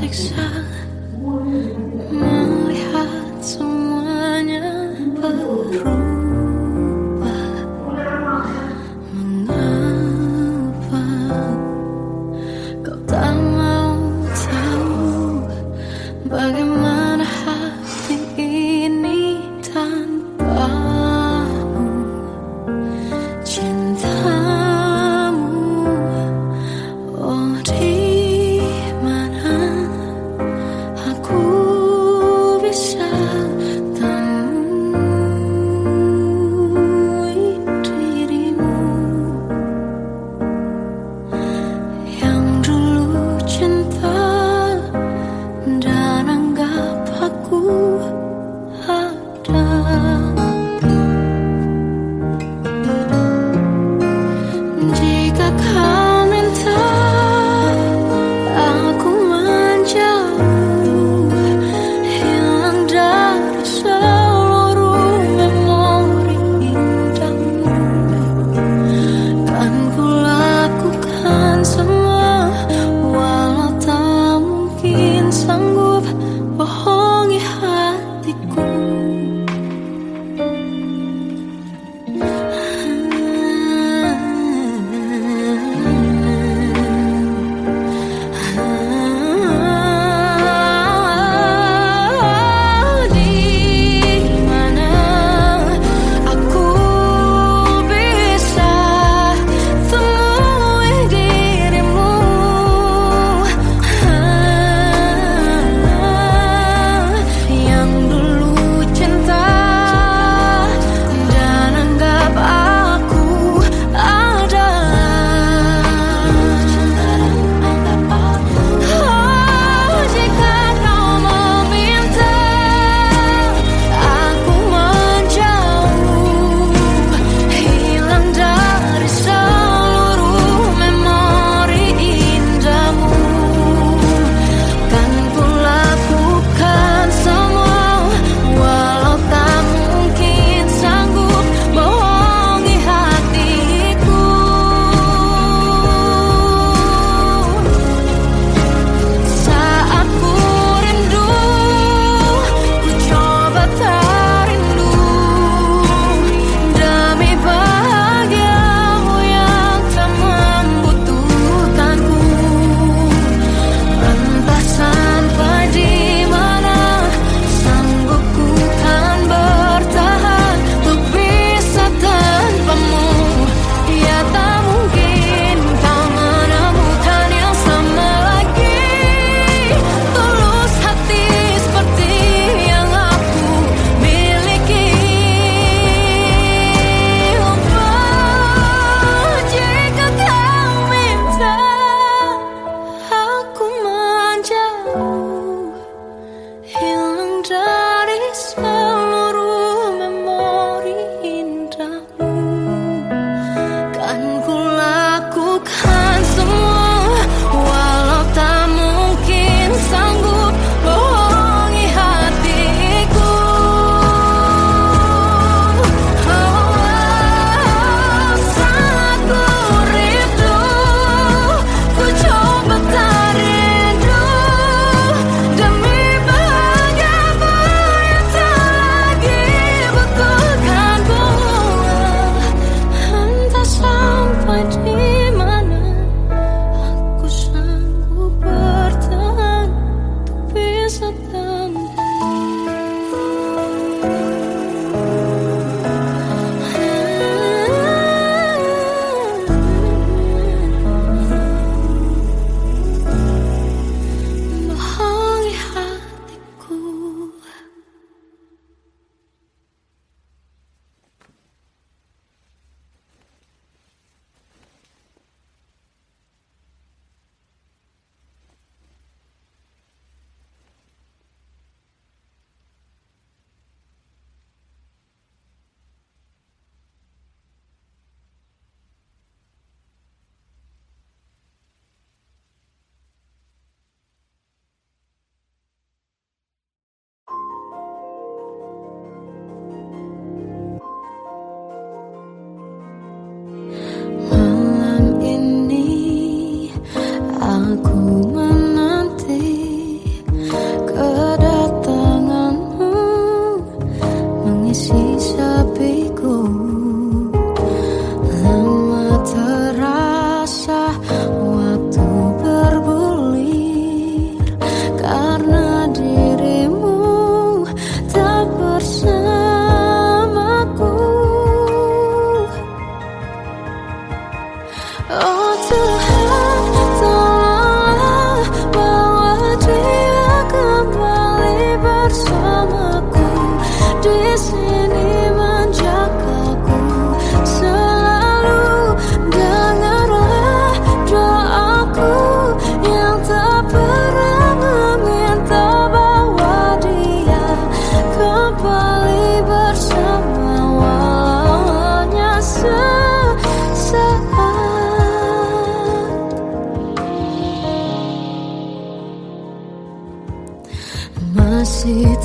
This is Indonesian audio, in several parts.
tersiksa melihat semuanya berubah. Mengapa kau tak mau tahu bagaimana hati ini tanpamu? Cintamu, oh di mana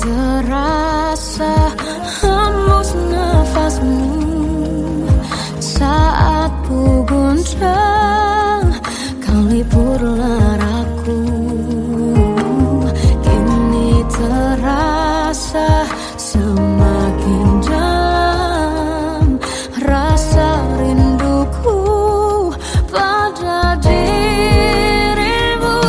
terasa hembus nafasmu saat ku guncang, kau liburlah raku. Kini terasa semakin dalam rasa rinduku pada dirimu.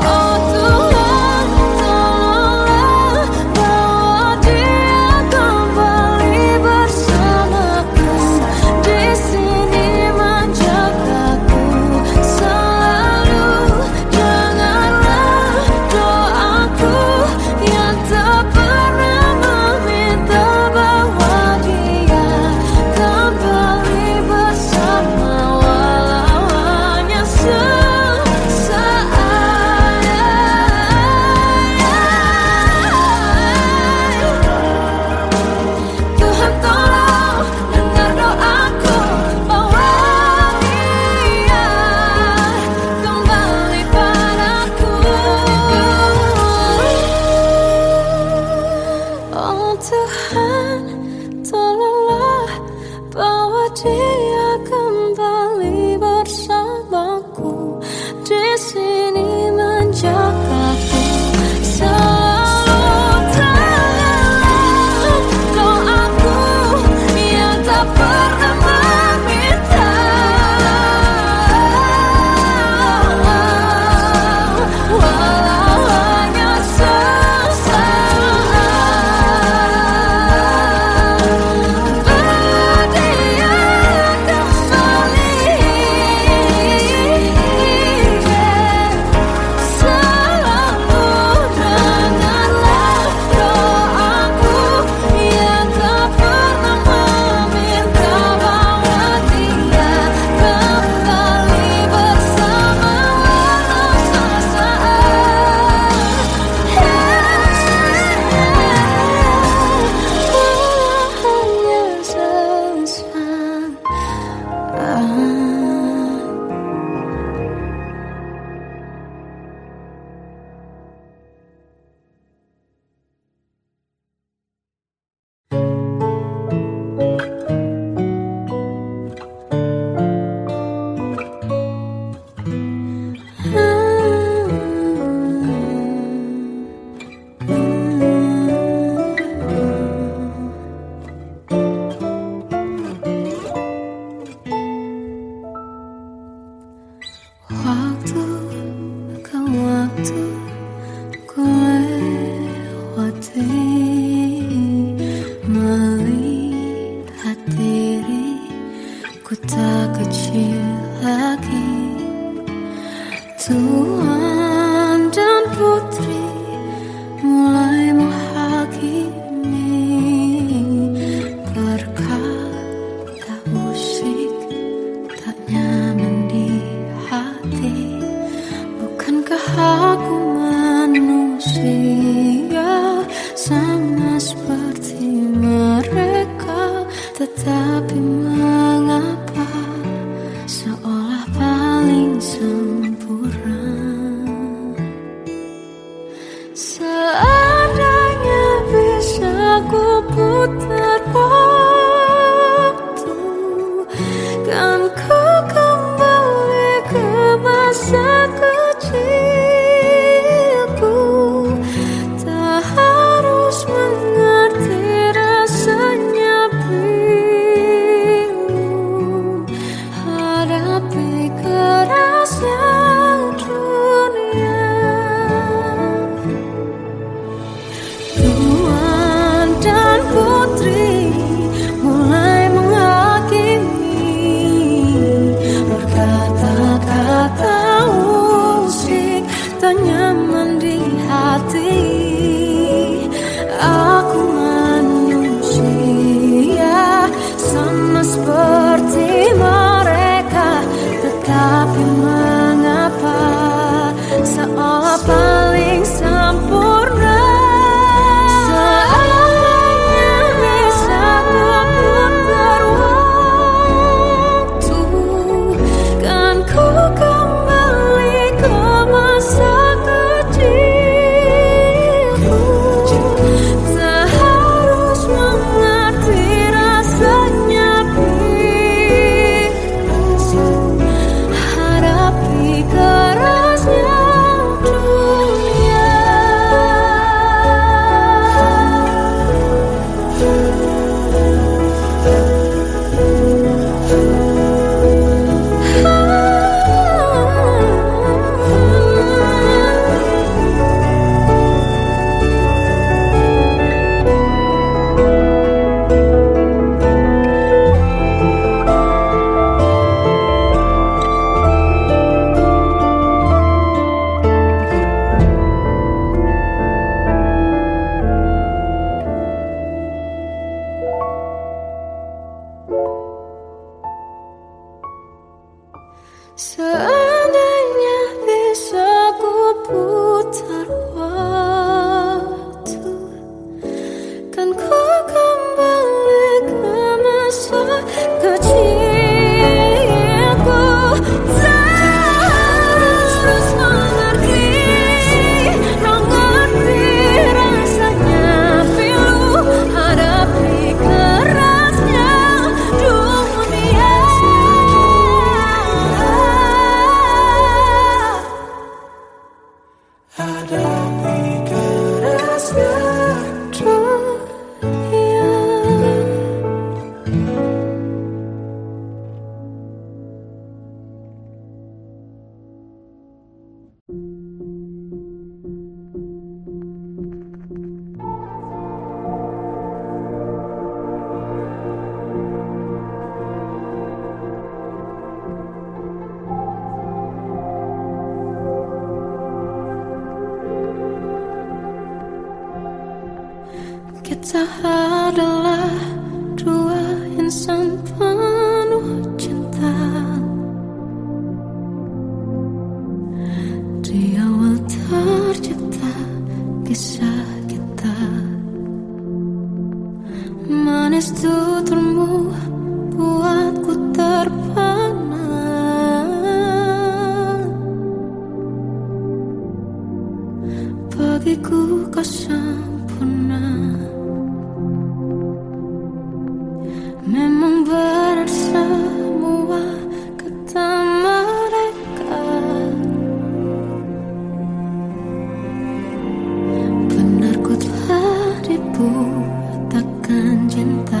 Oh Tuhan, tolonglah bawa dia kembali bersamaku. Di sini menjagaku selalu. Janganlah doaku yang tak pernah meminta bawa dia kembali bersama, walau hanya sesaat. Tuhan tolong dengar doaku, bawa dia kembali padaku. Oh Tuhan, tolonglah bawa dia kembali bersamaku. Di sini menjagaku selalu. Janganlah doaku yang tak pernah meminta, walau hanya sesaat. Bawa dia kembali selalu. Dengarlah doaku yang tak pernah meminta, bawa dia kembali bersama, walau sesaat. Walau hanya sesaat. Waktu ke waktu ku lewati, melihat diriku tak kecil lagi. Tuan dan putri mulai menghakimi, berkata musik tak nyaman di hati. Bukankah aku manusia sama seperti mereka? Tetapi mengapa seolah paling sempurna? Seandainya bisa ku putar waktu, kan ku kembali ke masa kecilku. Tak harus mengerti rasanya Dan ku kembali ke masa kecilku. Terus mengerti, mengerti rasanya pilu hadapi kerasnya dunia. Hadapi kerasnya dunia. Kita adalah dua insan penuh cinta. Di awal tercipta kisah kita. Manis tuturmu buatku terpana. Bagiku kau sempurna. Memang berat semua kata mereka. Benar ku telah dibuatakan cinta.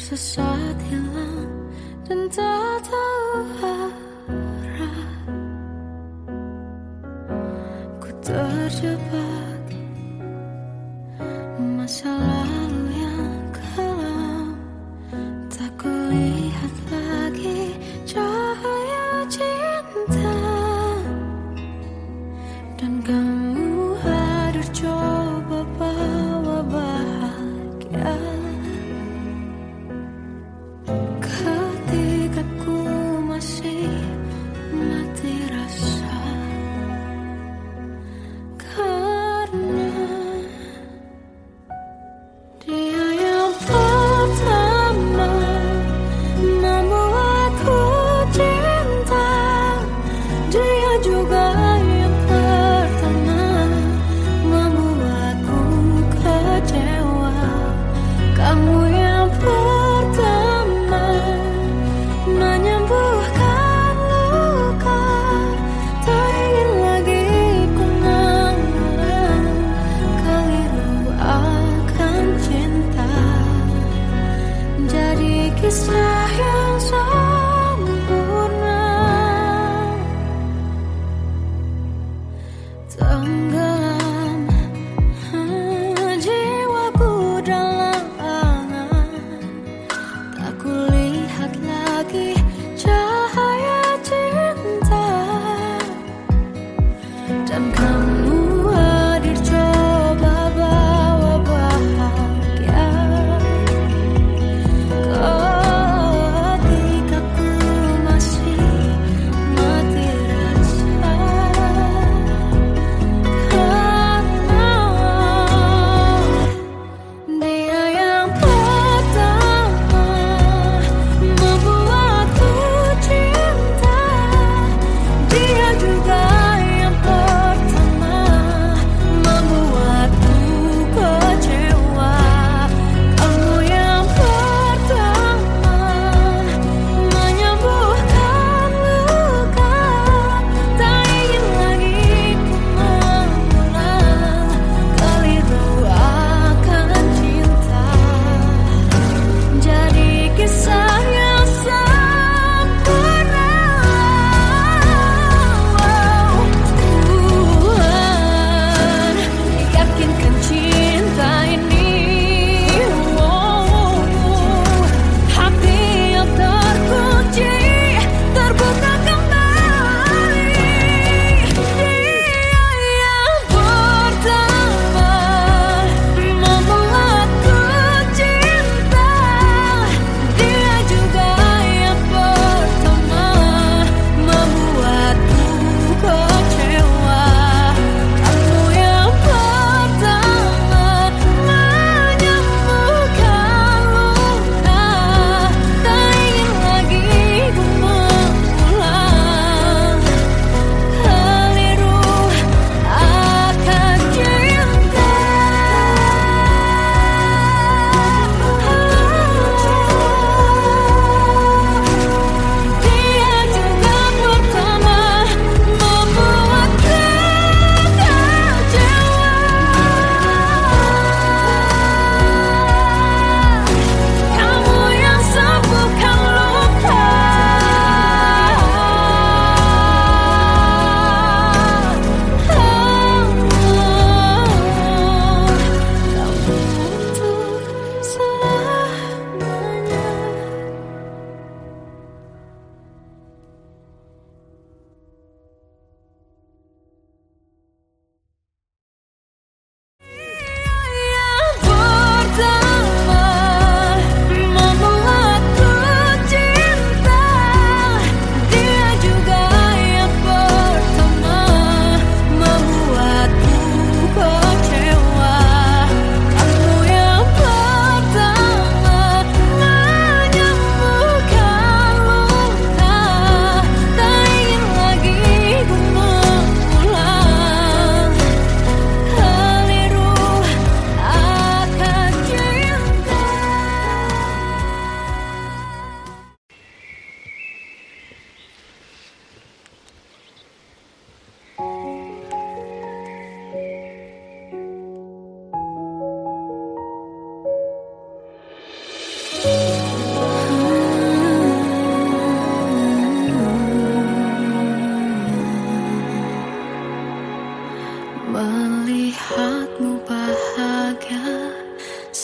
Tersesat hilang dan tak tahu arah. Ku terjebak masa lalu yang kelam. Tak kulihat lagi cahaya cinta. Dan kamu hadir coba bawa bahagia. Ketika ku masih mati rasa, karena dia yang pertama membuatku cinta. Dia juga yang pertama membuatku kecewa. Kamu yang pertama menyembuhkan luka. Tak ingin lagi ku mengulang keliru akan cinta. Jadi kisah yang sempurna tenggelam jiwaku dalam angan. Tak kulihat lagi cahaya cinta. Dan kamu hadir coba bawa bahagia.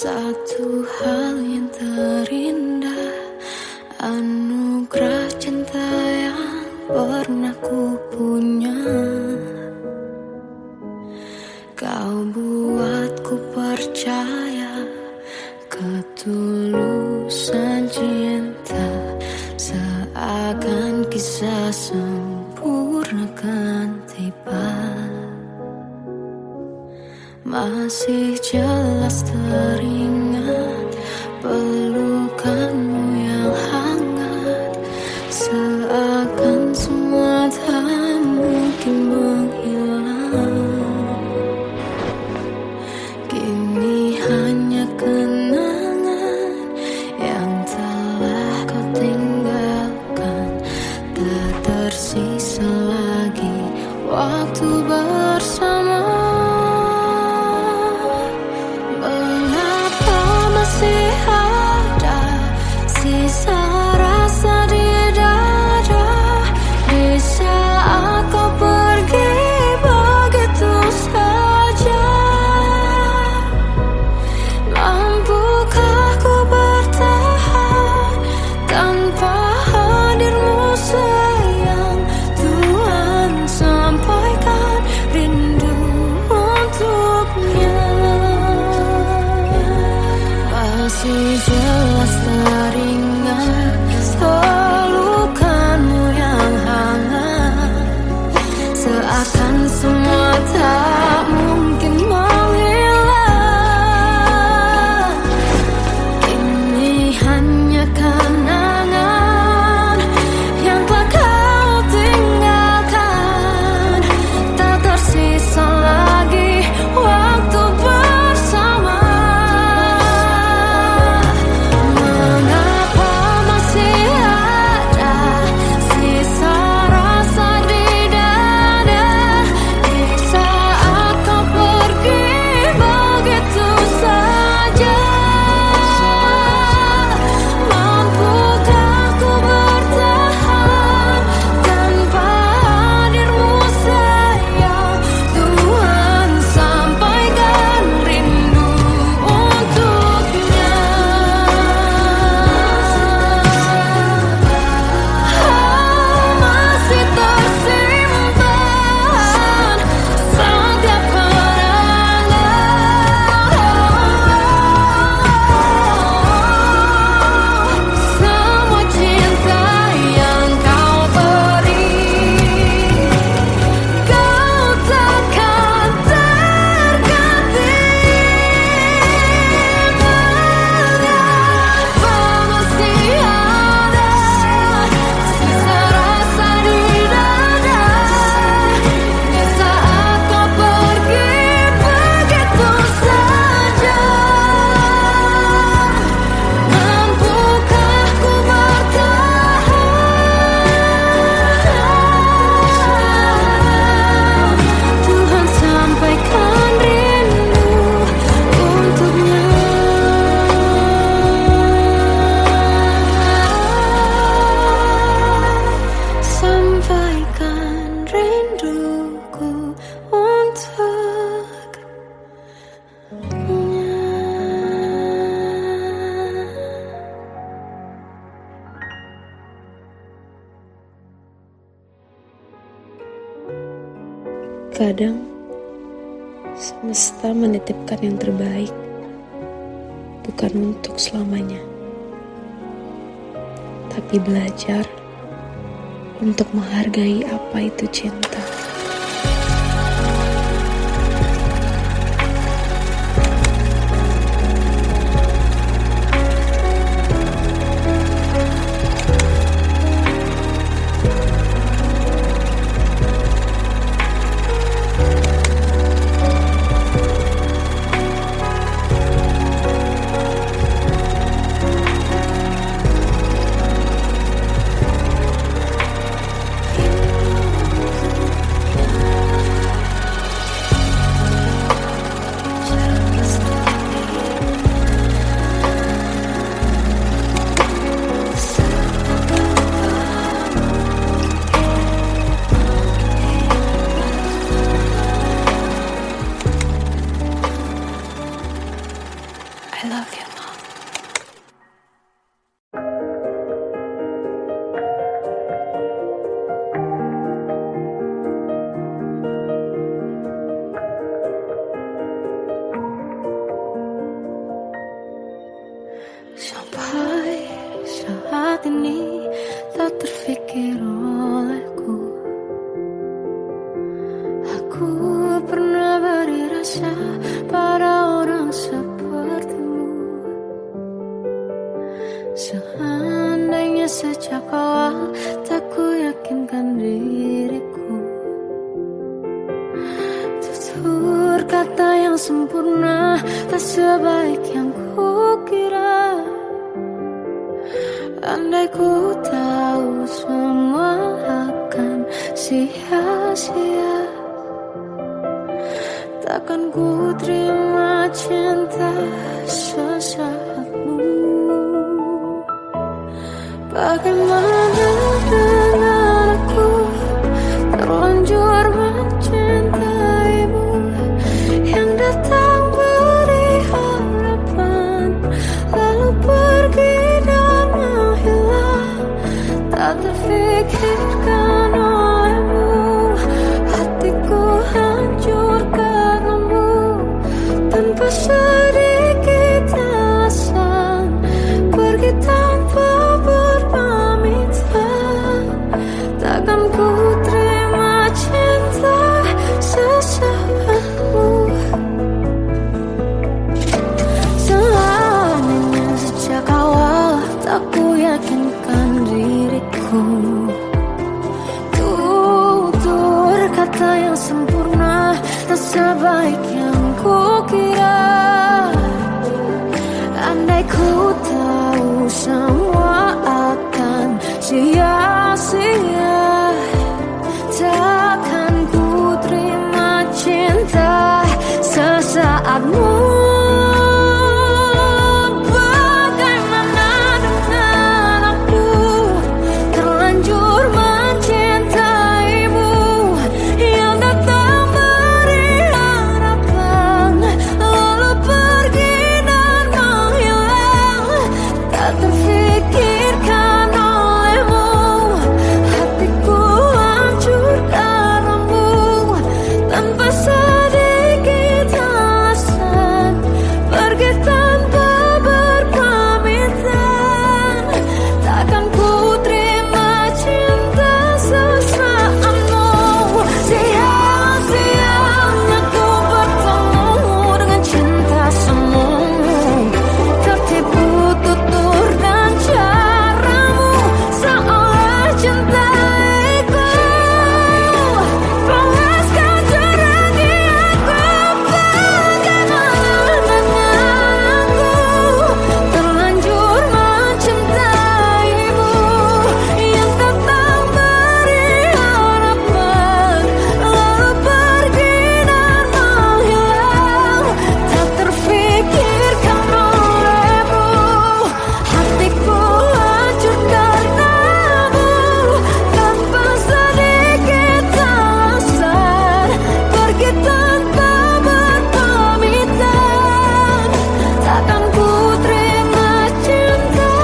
Satu hal yang terindah, anugerah cinta yang pernah ku punya. Kau buatku percaya ketulusan cinta, seakan kisah sempurna kan tiba. Masih jelas teringat pelukanmu yang hangat, seakan semua tak mungkin menghilang. Kini hanya kenangan yang telah kau tinggalkan, tak tersisa lagi waktu bersama. Masih ada sisa rasa di dada di saat kau pergi begitu saja. Mampukah ku bertahan tanpa hadirmu sayang? Tuhan, sampaikan rindu untuknya. Masih jelas teringat pelukanmu yang hangat, seakan semua tak mungkin menghilang. Kini hanya kenangan yang telah kau tinggalkan, tak tersisa lagi waktu bersama. Kadang semesta menitipkan yang terbaik, bukan untuk selamanya, tapi belajar untuk menghargai apa itu cinta. love you, Mom. Sampai saat ini tak terfikir olehku, aku pernah beri rasa pada orang sepertimu. Seandainya sejak awal tak ku yakinkan diriku, tutur kata yang sempurna tak sebaik yang ku kira. Andai ku tahu semua akan sia-sia, takkan ku terima cinta sesaatmu. Bagaimana dengan aku terlanjur mencintaimu, yang datang beri harapan lalu pergi dan menghilang. Tak terfikirkan olehmu, hatiku hancur karenamu. Tanpa sedikit alasan, pergi tanpa berpamitan. Takkan ku terima cinta sesaatmu. Seandainya sejak awal tak ku yakinkan diriku, tutur kata yang sempurna tak sebaik yang ku kira. Andai ku tahu semua akan sia-sia, takkan ku terima cinta sesaatmu. Bagaimana dengan aku terlanjur mencintaimu, yang datang beri harapan lalu pergi dan menghilang. Tak terfikirkan olehmu, hatiku hancur karenamu. Tanpa sedikit alasan, pergi tanpa berpamitan. Takkan ku terima cinta sesaatmu. Sia-sianya ku bertemu dengan cinta semu, tertipu tutur dan caramu, seolah cintaiku. Panaskan jernih aku. Bagaimana dengan aku terlanjur mencintaimu, yang datang beri harapan lalu pergi dan menghilang. Tak terfikirkan olehmu, hatiku hancur karenamu. Tanpa sedikit alasan, pergi tanpa berpamitan. Takkan ku terima cinta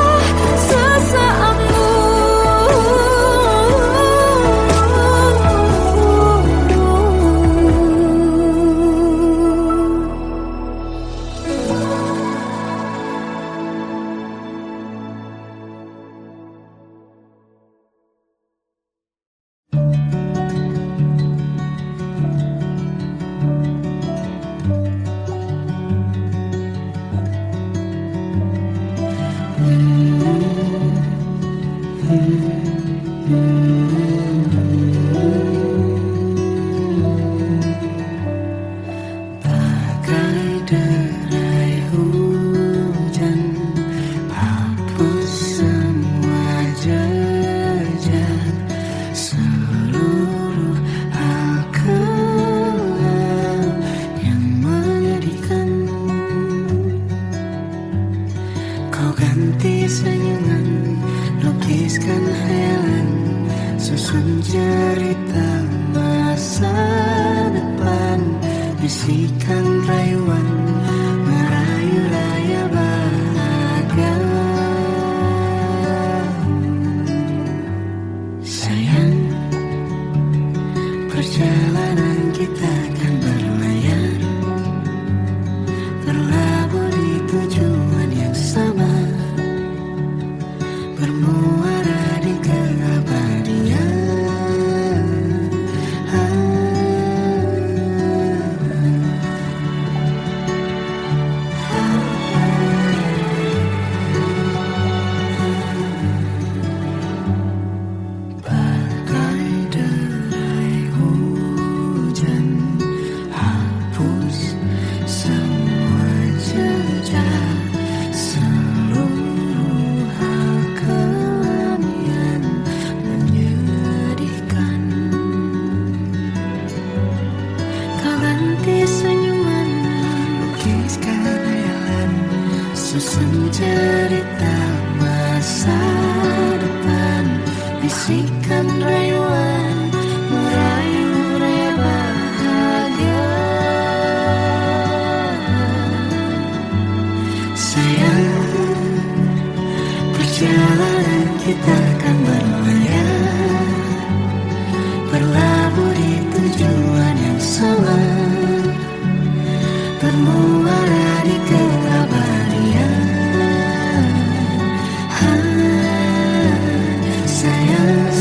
sesaatmu. Bagai derai hujan, hapus semua jejak seluruh hal kelam yang menyedihkan. Kau ganti senyuman, lukiskan hayalan, susun cerita masa depan. Bisikan rayuan, merayu layar susun cerita masa depan, bisikan rayuan, merayu-rayu bahagia. Sayang, perjalanan kita akan berlayar, berlabuh di tujuan yang sama, bermuara di keabadian. Sayang,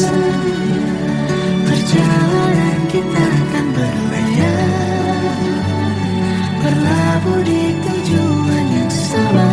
perjalanan kita akan berlayar, berlabuh di tujuan yang sama.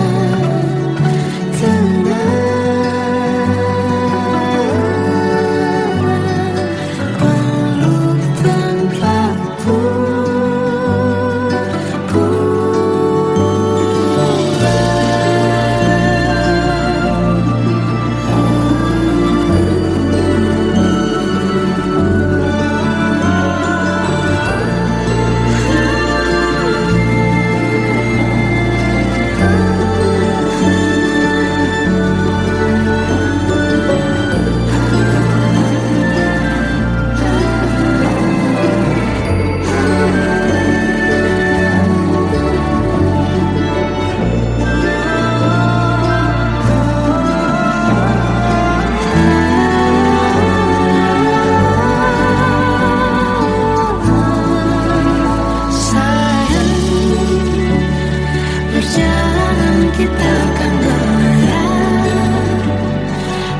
Kita akan berlayar,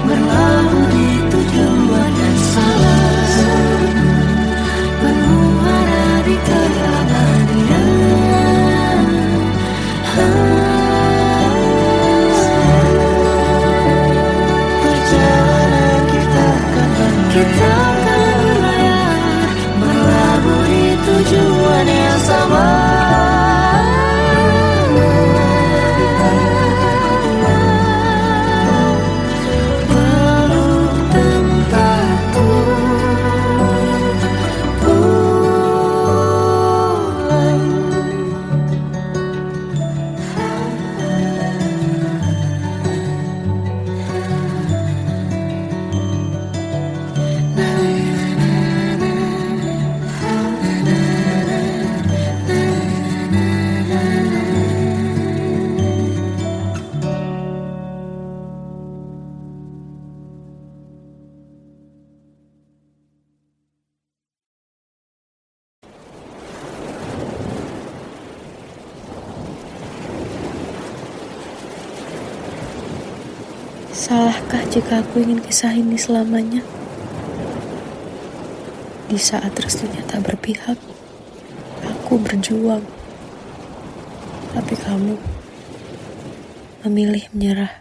berlabuh di tujuan yang sama, bermuara di keabadian. Perjalanan kita akan berlayar, berlabuh di tujuan yang sama. Salahkah jika aku ingin kisah ini selamanya? Di saat restunya tak berpihak, aku berjuang. Tapi kamu memilih menyerah.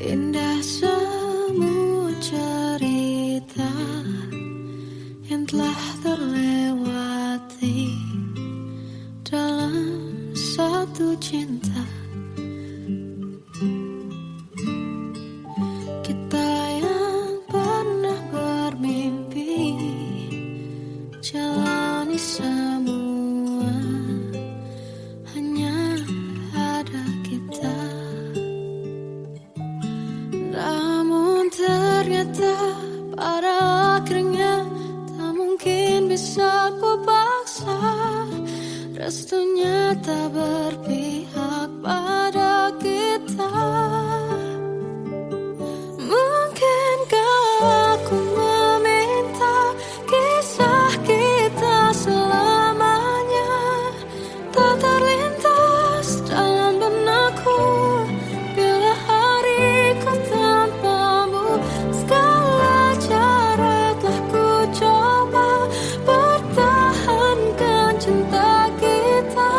Indah semua cerita yang telah terlewati dalam satu cinta. Kita yang pernah bermimpi jalani semua, hanya ada kita. Namun ternyata pada akhirnya tak mungkin bisa ku paksa, restunya tak berpihak pada kita. Mungkinkah aku meminta kisah kita selamanya tak terlintas dalam benakku bila hariku tanpamu. Segala cara telah ku coba pertahankan cinta kita,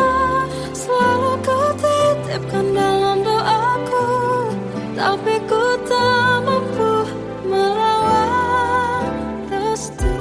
selalu ku titipkan dalam doaku, tapi ku tak mampu melawan restu.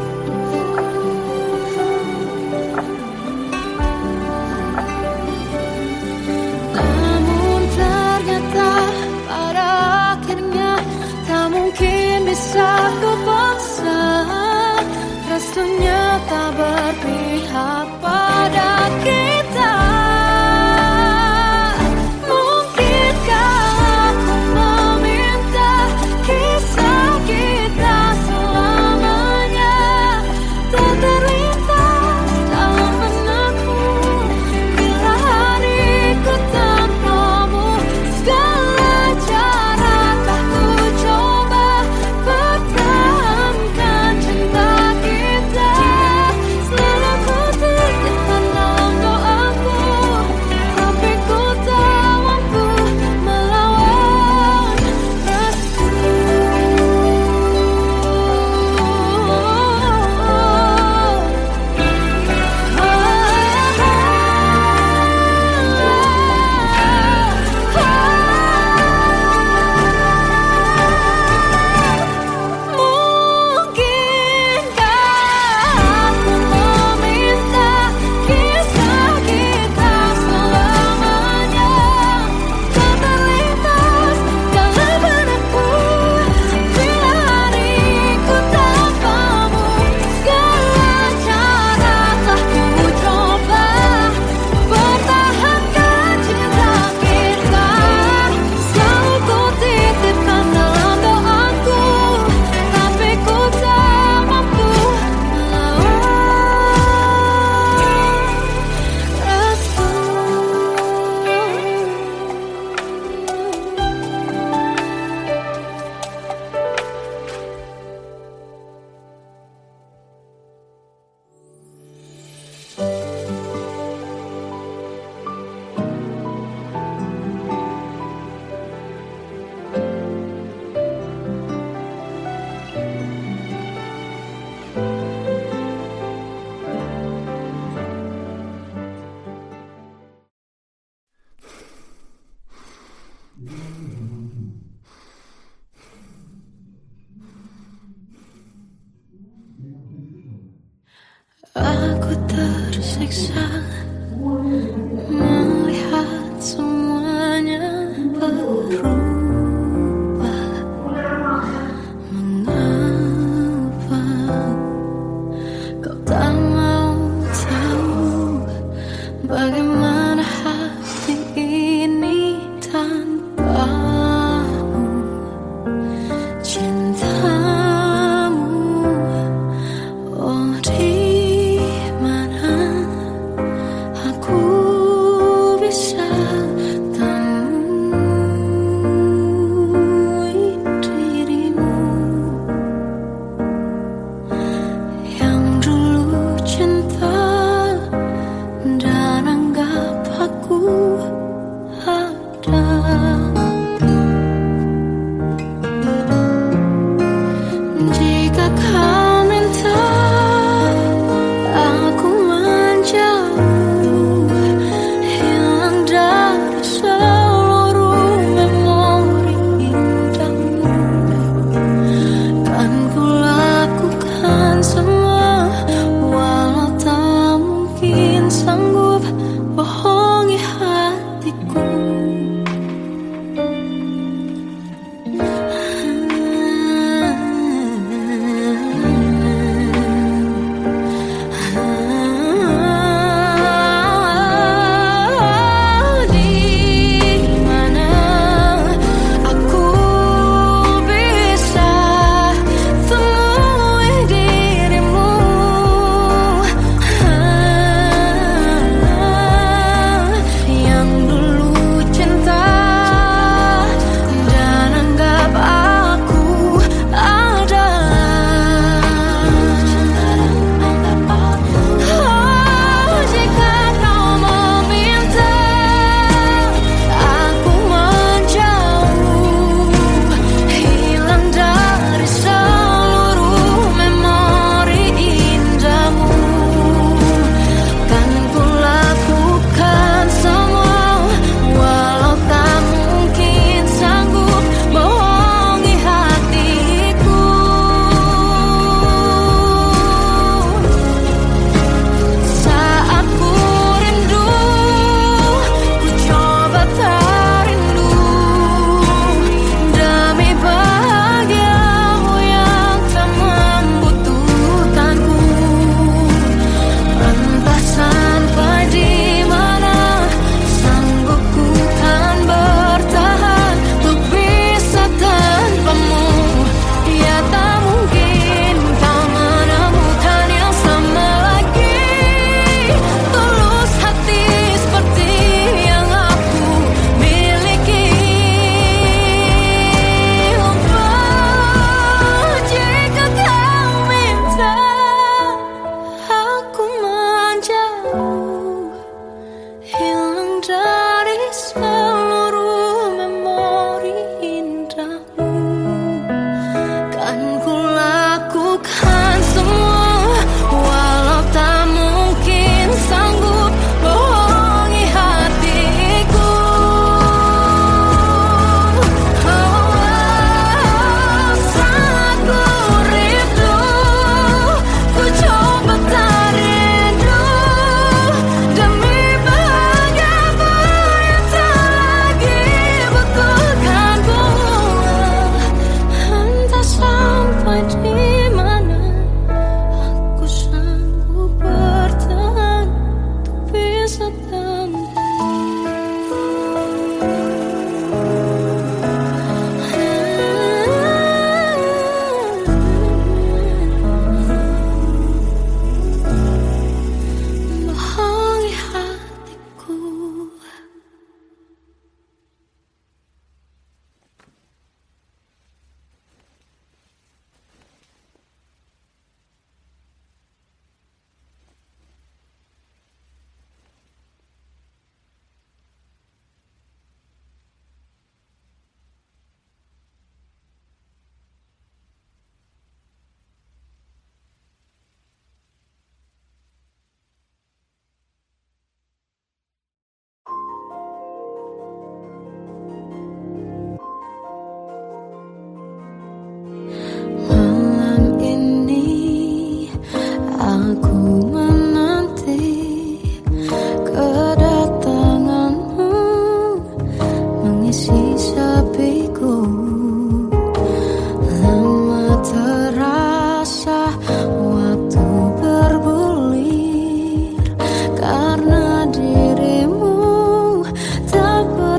Aku tersiksa melihat semuanya berubah. Mengapa kau tak mau tahu bagaimana hati ini tanpamu? Cintamu, oh di mana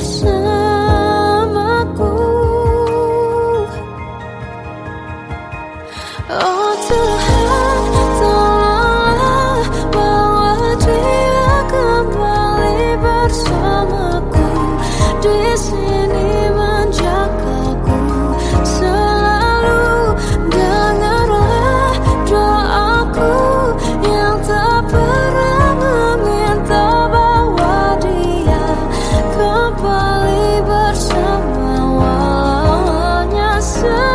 bersamaku. Oh Tuhan, tolonglah bawa dia kembali bersamaku. Di sini menjagaku selalu. Dengarlah doaku yang tak pernah meminta, bawa dia kembali bersama walau hanya sesaat.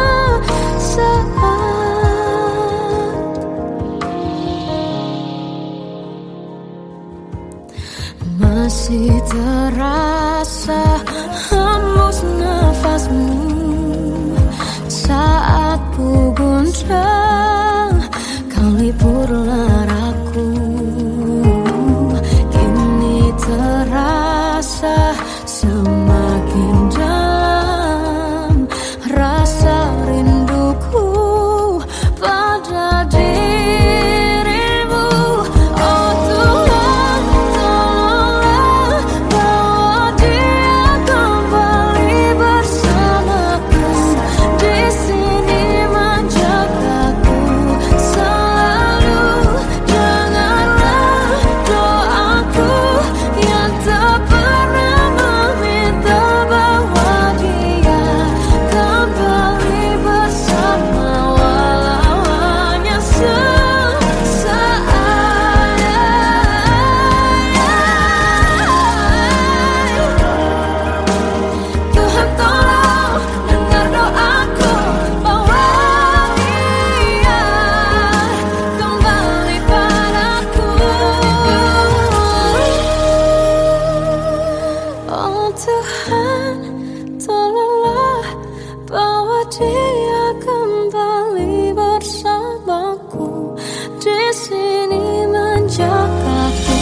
Masih terasa hembus nafasmu saat ku guncang, kau liburlah raku. Kini terasa semakin dalam rasa rinduku pada dirimu. Oh Tuhan, tolonglah bawa dia kembali bersamaku. Di sini menjagaku selalu. Dengarlah doaku yang tak pernah meminta, bawa dia kembali bersama walau hanya sesaat. Tuhan tolong dengar doaku, bawa dia kembali padaku. Oh Tuhan, tolonglah bawa dia kembali bersamaku. Di sini menjagaku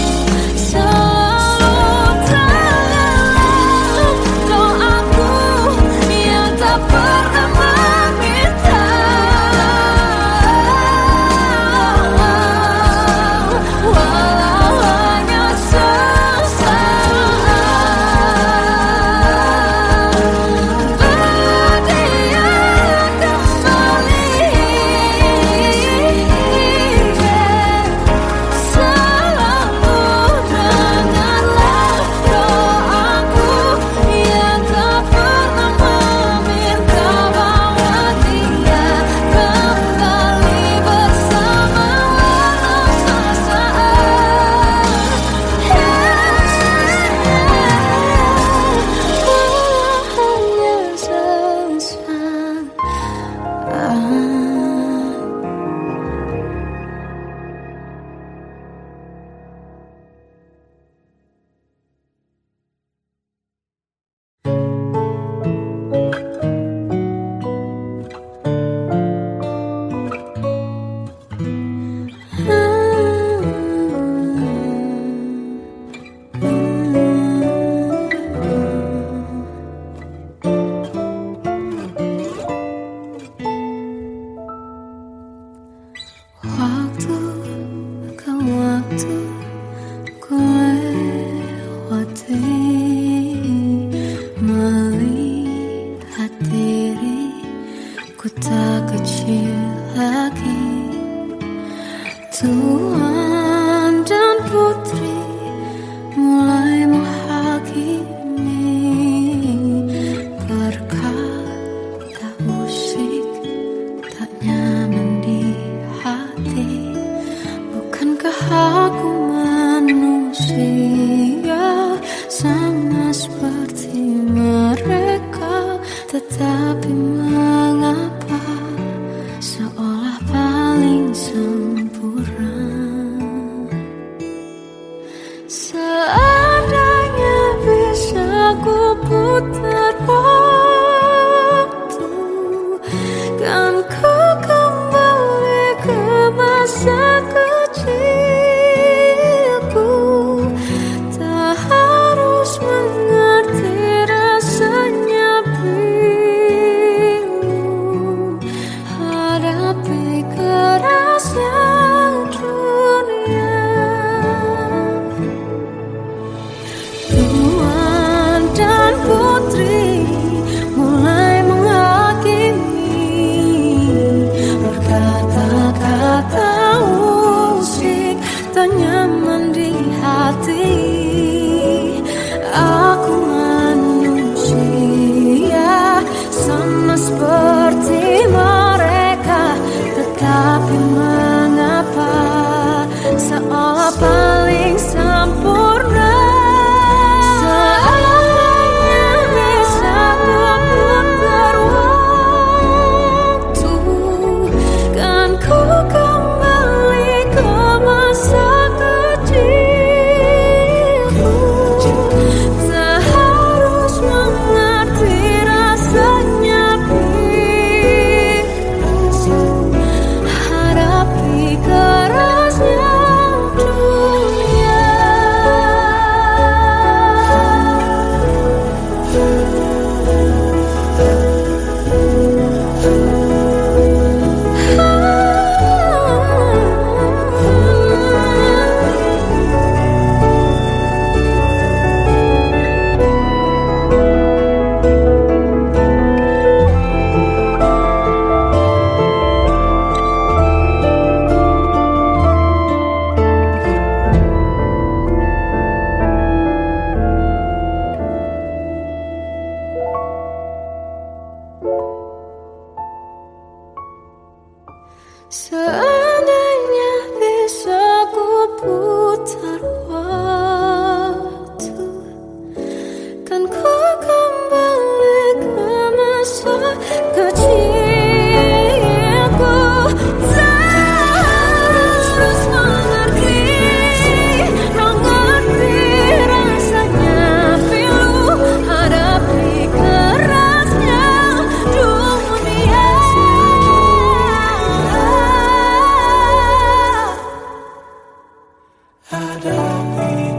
selalu. Dengarlah doaku yang tak pernah meminta, walau hanya sesaat. Berdia kembali selalu. Dengarlah doaku yang tak pernah meminta, bawa dia kembali bersama walau sesaat. Walau hanya sesaat. Waktu ke waktu ku lewati, melihat diriku tak kecil lagi. Tuan dan putri mulai menghakimi, berkata musik tak nyaman di hati. Bukankah aku manusia sama seperti mereka? Tetapi mengapa seolah paling sempurna? Seandainya bisa ku putar waktu, kan ku kembali ke masa kecilku. Tak harus mengerti rasanya ada itu.